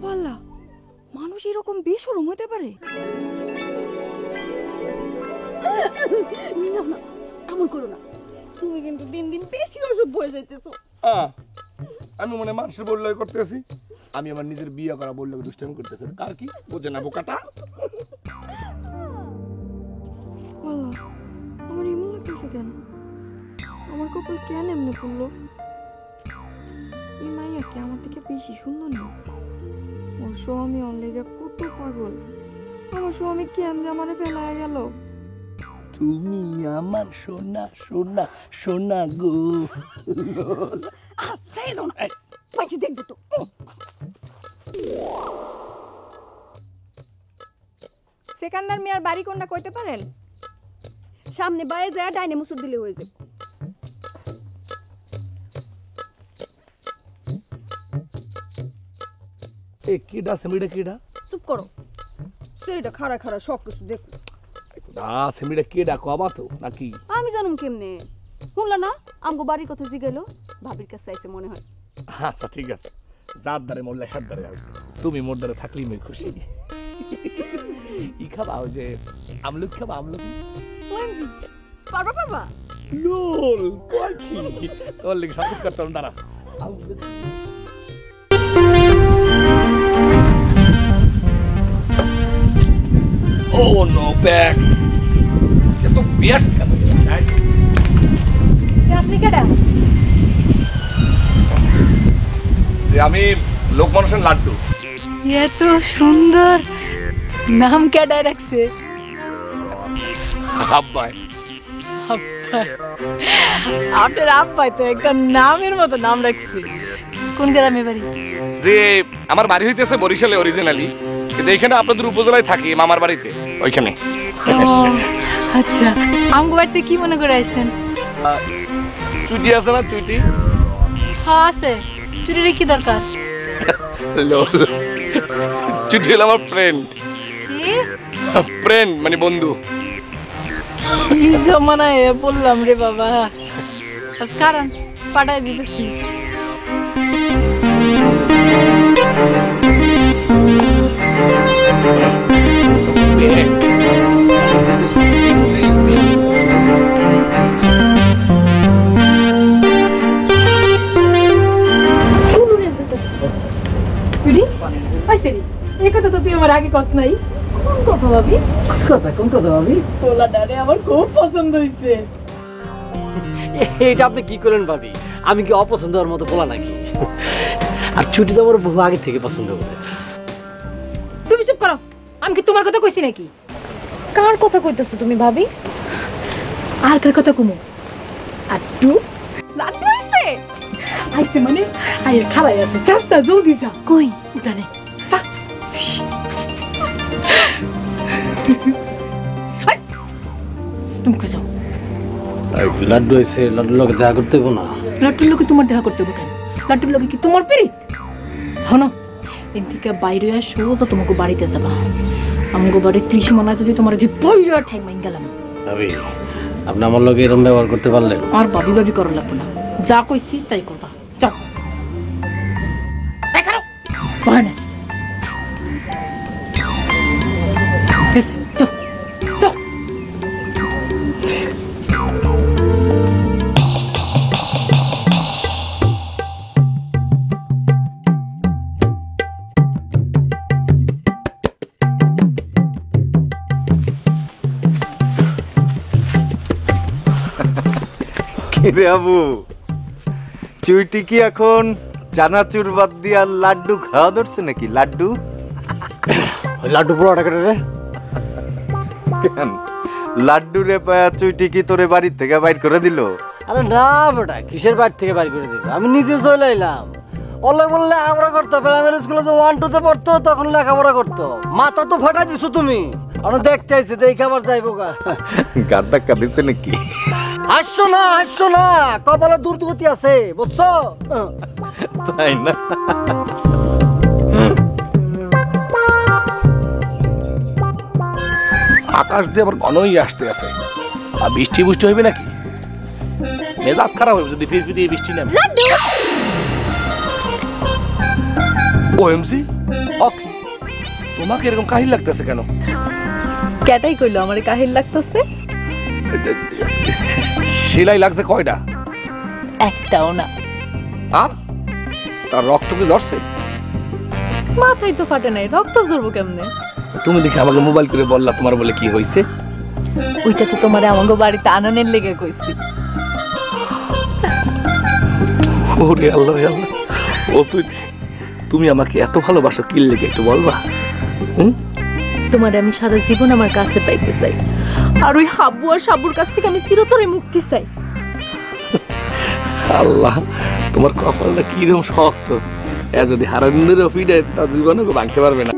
ওয়াল্লাহ, মানুষ এরকম বেশরম হতে পারে? এমন করো না, তুমি কিন্তু দিন দিন বেশি অসভ্য হয়ে যাইতেছো। আমি মনে মানুষের বললে করতেছি, আমি আমার নিজের বিয়ে করা বললে দুষ্টামি করতেছি। কার কি বোঝে না বোকাটা? ওয়াল্লাহ, আমার এমন লাগতেছে কেন? আমার কপাল কেন এমনি পড়লো? এই মাইয়া কি আমার থেকে বেশি সুন্দর না? ওর স্বামী ওর লেগে কত পাগল। আমার স্বামী কেন যে আমারে ফেলায় গেল? তুমি আমার সোনা সোনা সোনা গো। দেখবো তো। সেকান্দার মিয়ার বাড়ি কোনটা কইতে পারেন? সামনে বাইরে যায় ডাইনে মুসুর দিলে হয়ে যাবে। এ কিডা সেমিডা কিডা? চুপ করো, সেইটা খাড়া খাড়া সব কিছু দেখো। সেমিডা কিডা কবা তো নাকি? আমি জানুম কেমনে? শুনলা না আমগো বাড়ির কথা জিগাইলো, ভাবির কাছে আইছে মনে হয়। আচ্ছা ঠিক আছে, যার দ্বারে মরলে হাত দ্বারে হবে। তুমি মোর দ্বারে থাকলেই আমি খুশি। ই খাবা ওই যে আমলুক খাবা? আমলুক পারবা পারবা? লোল কয় কি তোর লেগে সব কিছু করতাম। দাঁড়া, ও নো ব্যাগ। এত ব্যাগ কেন? আপনি কেডা? যে আমি লোক মানুষের লাড্ডু। এত সুন্দর নাম কেডা রাখছে? আব্বাই। আব্বাই? আপনার আব্বাই তো একটা নামের মতো নাম রাখছে। কোন গ্রামে বাড়ি? যে আমার বাড়ি হইতেছে বরিশালে অরিজিনালি, কিন্তু এখানে আপনাদের উপজেলায় থাকি মামার বাড়িতে ওইখানে। আচ্ছা, আমগো বাড়িতে কি মনে করে আইছেন? চুটি আছে না? চুটি? হ্যাঁ আছে। চুটির কি দরকার? চুটি হলো আমার ফ্রেন্ড। কি ফ্রেন্ড মানে বন্ধু। কি জমানায় বললাম রে বাবা। আজ কারণ পাঠাই দিতেছি। আগে কস নাই। কোন কথা ভাবি? কোন কথা ভাবি? পোলাটারে আমার খুব পছন্দ হইছে। এটা আপনি কি করলেন ভাবি? আমি কি অপছন্দ হওয়ার মতো পোলা নাকি? আর ছুটি তো আমার বহু আগে থেকে পছন্দ করে। তুমি চুপ করো। আমি কি তোমার কথা কইছি নাকি? কার কথা কইতেছো তুমি ভাবি? আর কার কথা কমু? আট্টু লাড্ডু আইছে? আইছে মানে আইয়া খালাই আছে। চাস্তা জলদি যা। কই উঠানে যা। তুমি কই যাও? লাড্ডু এসে লাড্ডুর লগে দেখা করতে হবো না? লাড্ডুর লগে তোমার দেখা করতে হবে কেন? লাড্ডুর লগে কি তোমার পিরিত? হনো এর থেকে বাইরে সোজা তোমাকে বাড়িতে যাবা। আমগো বাড়ির ত্রিসীমানা যদি তোমার যে বইরা ঠাই মাইন গেলাম। ভাবি আপনি আমার লগে এরকম ব্যবহার করতে পারলেন? আর ভাবি ভাবি করা লাগবে না, যা কইছি তাই করবা। যাও এই করো ভয় না। এসে যাও যাও। রে আবু, চুইটি কি এখন চানাচুর বাদ দিয়ে আর লাড্ডু খাওয়া ধরছে নাকি? লাড্ডু লাড্ডু পোড়াটা কেটে রে? লাড্ডু রে পায়া চুইটি কি তোরে বাড়ির থেকে বাইর করে দিল? আরে না বেটা, কিসের বাড়ি থেকে বাইর করে দিবে? আমি নিজে চলে এলাম। ওলে বললে আমরা করতো, প্রাইমারি স্কুলে যে 1 2 তে পড়তো তখন লেখাপড়া করতো। মাথা তো ফাটা দিছো তুমি। আমি দেখতে আইছি, দেখে আবার যাইবো গা। গাদ ধাক্কা দিছে নাকি? হাসছো না, কপালে দুর্গতি আছে বুঝছো? তাই না? আকাশ দিয়ে আবার ঘনই আসতে আছে। আর বৃষ্টি বুষ্টি হইবে নাকি? মেজাজ খারাপ হবে যদি ফিস দিয়ে বৃষ্টি নেমে। এমসি ওকে, তোমাকে এরকম কাহিল লাগতেছে কেন? কেটাই কইলো আমার কাহিল লাগতেছে? সেলাই লাগছে কয়টা? একটাও না। আর তার রক্ত কি ধরছে? মাথায় তো ফাটে নাই, রক্ত ঝরবো কেমনে? তুমি দেখে আমাকে মোবাইল করে বললা তোমার বলে কি হয়েছে? ওইটা তো তোমার আমাকে বাড়িতে আনানের লেগে কইছি। ওরে আল্লাহ রে আল্লাহ, ও সুইটি, তুমি আমাকে এত ভালোবাসো কি লেগে একটু বলবা? তোমার আমি সারা জীবন আমার কাছে পাইতে চাই, আর ওই হাবু আর সাবুর কাছ থেকে আমি চিরতরে মুক্তি চাই। আল্লাহ, তোমার কপালটা কিরকম শক্ত, এ যদি হারানোর ফিডে তার জীবনে ভাঙতে পারবে না।